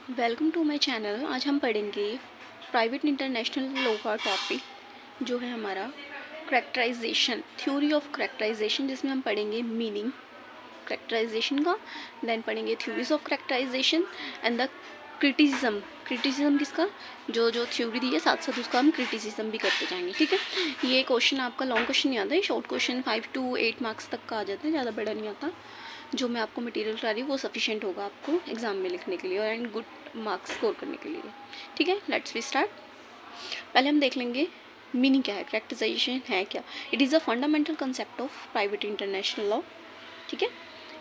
Welcome to my channel. आज हम पढ़ेंगे प्राइवेट इंटरनेशनल लॉ का टॉपिक जो है हमारा करेक्टराइजेशन, थ्योरी ऑफ करेक्टराइजेशन, जिसमें हम पढ़ेंगे मीनिंग करेक्टराइजेशन का, देन पढ़ेंगे theories of characterization and the criticism. Criticism किसका? जो जो थ्योरी दी है साथ साथ उसका हम क्रिटिसिज्म भी करते जाएंगे। ठीक है, ये क्वेश्चन आपका लॉन्ग क्वेश्चन नहीं आता है, शॉर्ट क्वेश्चन 5 to 8 मार्क्स तक का आ जाता है, ज़्यादा बड़ा नहीं आता। जो मैं आपको मटेरियल करा रही हूँ वो सफिशिएंट होगा आपको एग्जाम में लिखने के लिए और एंड गुड मार्क्स स्कोर करने के लिए। ठीक है, लेट्स वी स्टार्ट। पहले हम देख लेंगे मीनिंग क्या है, करेक्टराइजेशन है क्या। It is a fundamental concept of private international law. ठीक है,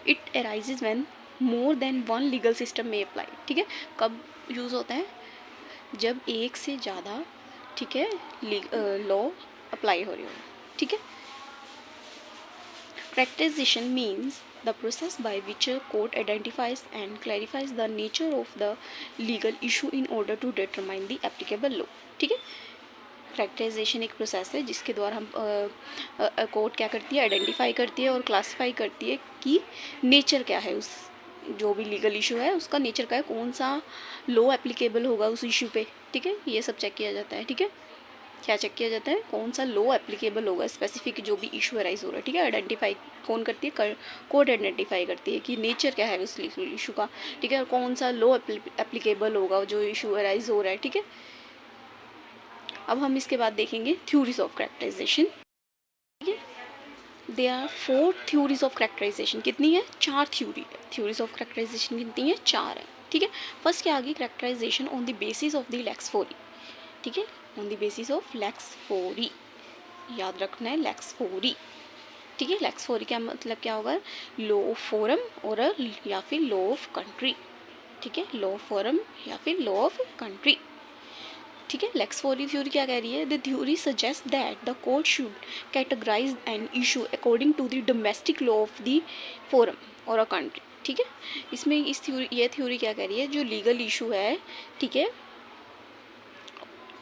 it arises when more than one legal system में अप्लाई। ठीक है, कब यूज़ होता है? जब एक से ज़्यादा, ठीक है, लॉ अप्लाई हो रही हो। ठीक है, Characterization means the process by which a court identifies and clarifies the nature of the legal issue in order to determine the applicable law. ठीक है, करेक्टराइजेशन एक प्रोसेस है जिसके द्वारा हम कोर्ट क्या करती है, आइडेंटिफाई करती है और क्लासीफाई करती है कि नेचर क्या है, उस जो भी लीगल इशू है उसका नेचर क्या है, कौन सा लॉ एप्लीकेबल होगा उस इशू पे। ठीक है, ये सब चेक किया जाता है। ठीक है, क्या चेक किया जाता है? कौन सा लॉ एप्लीकेबल होगा स्पेसिफिक जो भी इशू अराइज हो रहा है। ठीक है, आइडेंटिफाई कौन करती है? कोर्ट आइडेंटिफाई करती है कि नेचर क्या है उस इशू का। ठीक है, और कौन सा लॉ एप्लीकेबल होगा जो इशू अराइज हो रहा है। ठीक है, अब हम इसके बाद देखेंगे थ्योरीज ऑफ करेक्टराइजेशन। ठीक है, they are 4 theories of characterization. कितनी है? 4 थ्योरी है। थ्योरीज ऑफ करेक्टराइजेशन कितनी है? 4 है। ठीक है, फर्स्ट क्या आ गई? Characterisation on the basis of the lex fori. ठीक है, on the basis of lex fori, याद रखना है लेक्स फोरी। ठीक है, लेक्स फोरी क्या मतलब क्या होगा? लॉ ऑफ फोरम और या फिर लॉ ऑफ कंट्री। ठीक है, लॉ ऑफ फोरम या फिर लॉ ऑफ कंट्री। ठीक है, लेक्स फोरी थ्योरी क्या कह रही है? The theory suggest that the court should categorize an issue according to the domestic law of the forum और अ कंट्री। ठीक है, इसमें ये थ्योरी क्या कह रही है? जो लीगल इशू है, ठीक है,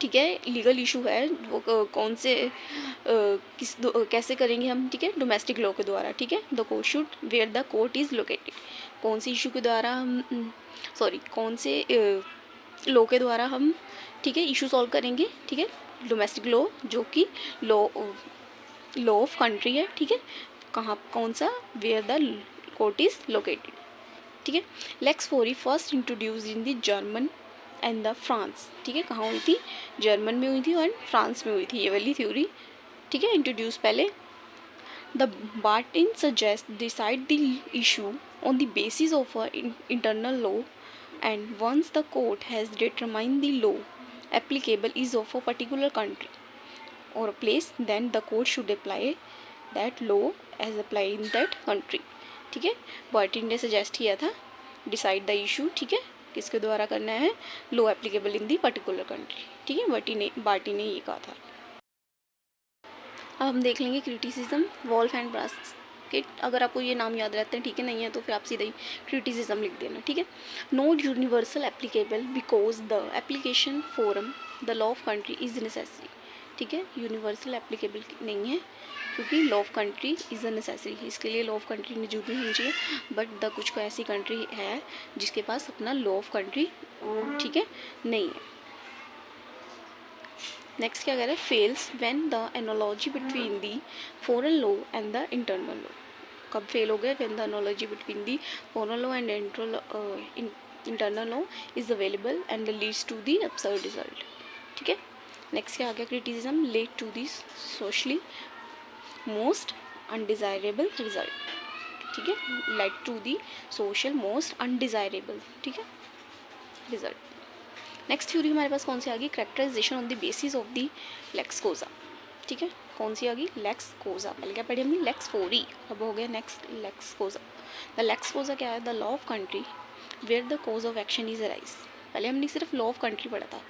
ठीक है, लीगल इशू है वो कौन से कैसे करेंगे हम? ठीक है, डोमेस्टिक लॉ के द्वारा। ठीक है, the court should where the court is located. कौन सी इशू के द्वारा हम कौन से लॉ के द्वारा हम, ठीक है, इशू सॉल्व करेंगे? ठीक है, डोमेस्टिक लॉ जो कि लॉ ऑफ कंट्री है। ठीक है, कहाँ, कौन सा? Where the court is located. ठीक है, lex fori first introduce in the German and the France. ठीक है, कहाँ हुई थी? जर्मन में हुई थी और फ्रांस में हुई थी ये वाली थ्योरी। ठीक है, इंट्रोड्यूस पहले। The Bartin suggest decide the issue on the basis of a internal law and once the court has determine the law applicable is of a particular country और place, then the court should apply that law as apply in that country. ठीक है, बार्टिन ने suggest किया था decide the issue. ठीक है, किसके द्वारा करना है? Law applicable in the particular country. ठीक है, बार्टी ने ये कहा था। अब हम देख लेंगे क्रिटिसिज्म, वॉल्फ एंड ब्रास्केट। अगर आपको ये नाम याद रहते हैं, ठीक है, नहीं है तो फिर आप सीधा ही क्रिटिसिज्म लिख देना। ठीक है, not universal applicable because the application forum the law of country is necessary. ठीक है, यूनिवर्सल एप्लीकेबल नहीं है क्योंकि law of country is a necessary, इसके लिए लॉ ऑफ कंट्री में जरूरी होनी चाहिए। बट द कुछ को ऐसी कंट्री है जिसके पास अपना लॉ ऑफ कंट्री, ठीक है, नहीं है। नेक्स्ट क्या कह रहा है? Fails when the analogy between the foreign law and the internal law. कब फेल हो गए? When the analogy between the foreign law and internal law is available and leads to the absurd result. ठीक है, next क्या आ गया? Criticism led to this socially most undesirable result. ठीक है, led to the social most undesirable, ठीक है, result. Next theory हमारे पास कौन सी आ गई? Characterisation on the basis of the lex causae. ठीक है, कौन सी आ गई? Lex causae. पहले क्या पढ़ी हमने? लेक्स फोरी, अब हो गया next lex causae. The lex causae क्या है? The law of country where the cause of action is arise. पहले हमने सिर्फ लॉ ऑफ कंट्री पढ़ा था।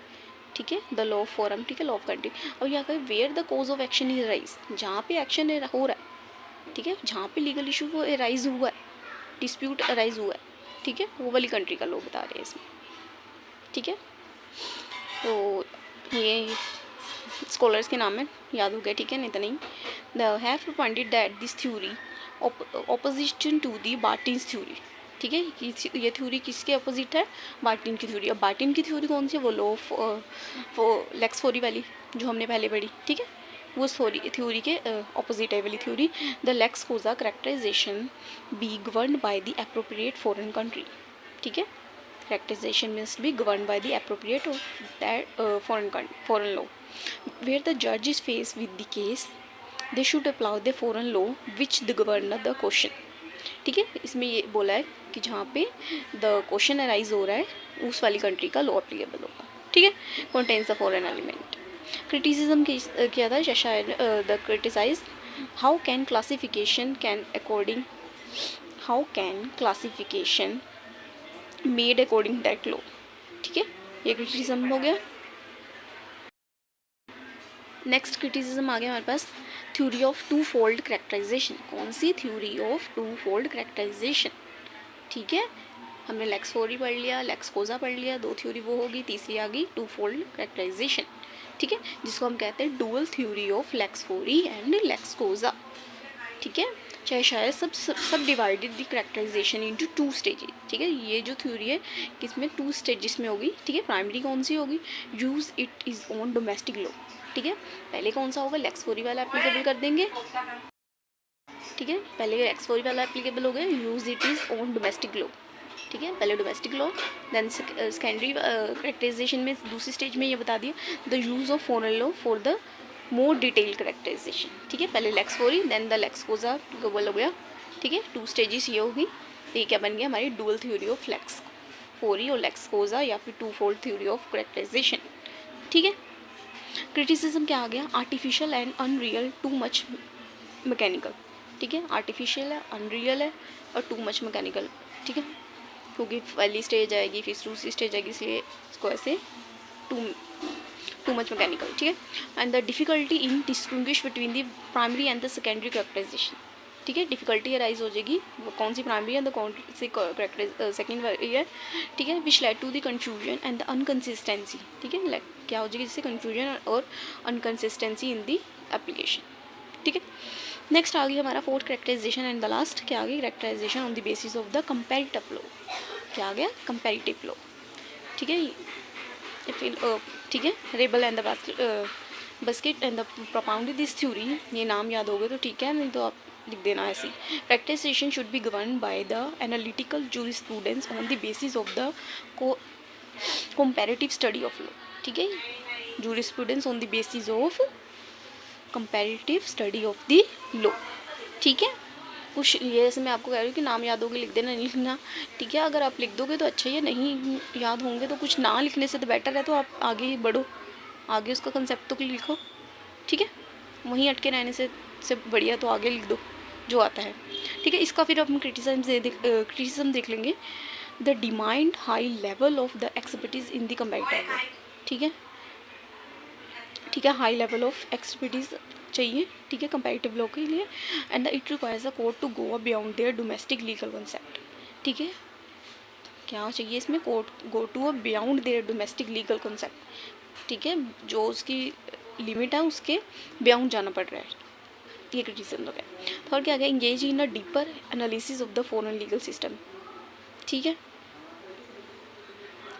ठीक है, द लॉ ऑफ फोरम, ठीक है, लॉ ऑफ कंट्री। अब यहाँ का where the cause of action is arise, जहाँ पे एक्शन हो रहा है, ठीक है, जहाँ पे लीगल इशू को अराइज हुआ है, डिस्प्यूट अराइज हुआ है, ठीक है, वो वाली कंट्री का लॉ बता रहे हैं इसमें। ठीक है, तो ये स्कॉलर्स के नाम है, याद हो गया, ठीक है, नहीं तो नहीं। The have pointed that this theory opposition to the Bartin's theory. ठीक है। ये थ्योरी किसके अपोजिट है? बार्टिन की थ्योरी। अब बार्टिन की थ्योरी कौन सी है? वो लॉ ऑफ वो लेक्स थ्योरी वाली जो हमने पहले पढ़ी, ठीक है, वो थ्योरी के ऑपोजिट है वाली theory. The lex causae characterization be govern by the appropriate foreign country, ठीक है। Characterization must be governed by the appropriate of that foreign law. Where the judge is faced with the case, they should apply the foreign law which the governor the question. ठीक है, इसमें ये बोला है कि जहाँ पे द क्वेश्चन अराइज हो रहा है उस वाली कंट्री का लॉ अप्लीकेबल होगा, ठीक है। Contains the foreign element. Criticism किया था शायद the criticise how can classification made according that law, ठीक है, ये क्रिटिसिज्म हो गया। नेक्स्ट क्रिटिसिज्म आ गया हमारे पास theory of two fold characterization. कौन सी? Theory of two fold characterization, ठीक है। हमने लेक्स थ्योरी पढ़ लिया, लेक्स कोजा पढ़ लिया, दो थ्योरी वो होगी, तीसरी आ गई टू फोल्ड करेक्टराइजेशन, ठीक है, जिसको हम कहते हैं dual theory of lex theory and lex causae, ठीक है। चाहे शायद सब divided the characterization into two stages, ठीक है। ये जो थ्योरी है किसमें? टू स्टेजेस में होगी, ठीक है। प्राइमरी कौन सी होगी? Use it is on domestic law, ठीक है। पहले कौन सा होगा? लेक्स थ्योरी वाला एप्लीकेबल कर देंगे, ठीक है। पहले लेक्स थ्योरी वाला एप्लीकेबल हो गया, use it is on domestic law, ठीक है। पहले domestic law, then secondary characterization में दूसरी स्टेज में ये बता दिया the use of foreign law for the more detail characterization, ठीक है। पहले lex theory then the lex causae double हो गया, ठीक है। टू स्टेजेस ये होगी, तो ये क्या बन गया? हमारी dual theory of lex theory और लेक्स कोजा या फिर two fold theory of characterization, ठीक है। क्रिटिसिज्म क्या आ गया? Artificial and unreal, too much mechanical, ठीक है। आर्टिफिशियल है, अनरियल है और टू मच मैकेनिकल, ठीक है, क्योंकि पहली स्टेज आएगी फिर दूसरी स्टेज आएगी, इसलिए इसको ऐसे टू मच मैकेनिकल, ठीक है। And the difficulty in distinguish between the primary and the secondary characterization, ठीक है। डिफ़िकल्टी अराइज हो जाएगी, वो कौन सी प्राइमरी है, कौन सी सेकेंडरी है, ठीक है। Which led to the confusion and the unconsistency, ठीक है। क्या हो जाएगी? जिससे कन्फ्यूजन और अनकन्सिस्टेंसी इन द एप्लीकेशन, ठीक है। नेक्स्ट आ गई हमारा fourth characterization and the last क्या आ गई? Characterisation on the basis of the comparative law. क्या आ गया? कंपैरेटिव लॉ, ठीक है, ठीक है। Rabel and the Beckett and the propounded this theory, ये नाम याद हो गए तो ठीक है, नहीं तो आप लिख देना ऐसे। Characterization should be govern by the analytical jurisprudence on the basis of the comparative study of law, ठीक है। Jurisprudence on the basis of comparative study of the law, ठीक है। कुछ ये जैसे मैं आपको कह रही हूँ कि नाम याद होगे लिख देना, नहीं लिखना, ठीक है। अगर आप लिख दोगे तो अच्छा ही, नहीं याद होंगे तो कुछ ना लिखने से तो बेटर है, तो आप आगे बढ़ो, आगे उसका कंसेप्ट तो लिखो, ठीक है। वहीं अटके रहने से बढ़िया तो आगे लिख दो जो आता है, ठीक है। इसका फिर हम क्रिटिसिज्म देख लेंगे। The demand high level of the expertise in the comparative, ठीक है, ठीक है। हाई लेवल ऑफ एक्सपर्टीज चाहिए, ठीक है, कंपैरेटिव लॉ के लिए। And it requires a court to go beyond their domestic legal concept, ठीक है। क्या चाहिए इसमें? Court go to a beyond their domestic legal concept, ठीक है, जो उसकी लिमिट है उसके बियॉन्ड जाना पड़ रहा है, ये क्रिटिसिज्म हो गया। और क्या गया? Engage in a deeper analysis of the foreign legal system, ठीक है,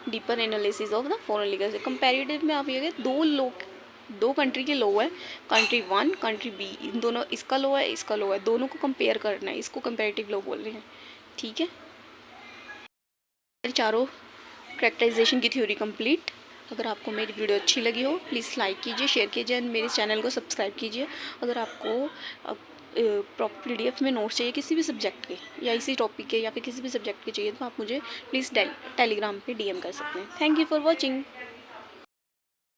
deeper analysis of the foreign legal. Comparative में आप ये दो कंट्री के लॉ है, कंट्री वन कंट्री बी, इन दोनों, इसका लॉ है इसका लॉ है, दोनों को कंपेयर करना है, इसको कंपैरेटिव लॉ बोल रहे हैं, ठीक है। चारों करेक्टराइजेशन की थ्योरी कंप्लीट। अगर आपको मेरी वीडियो अच्छी लगी हो प्लीज़ लाइक कीजिए, शेयर कीजिए एंड मेरे चैनल को सब्सक्राइब कीजिए। अगर आपको प्रॉपर PDF में नोट्स चाहिए किसी भी सब्जेक्ट के या इसी टॉपिक के या फिर किसी भी सब्जेक्ट के चाहिए तो आप मुझे प्लीज़ टेलीग्राम पे DM कर सकते हैं। Thank you for watching.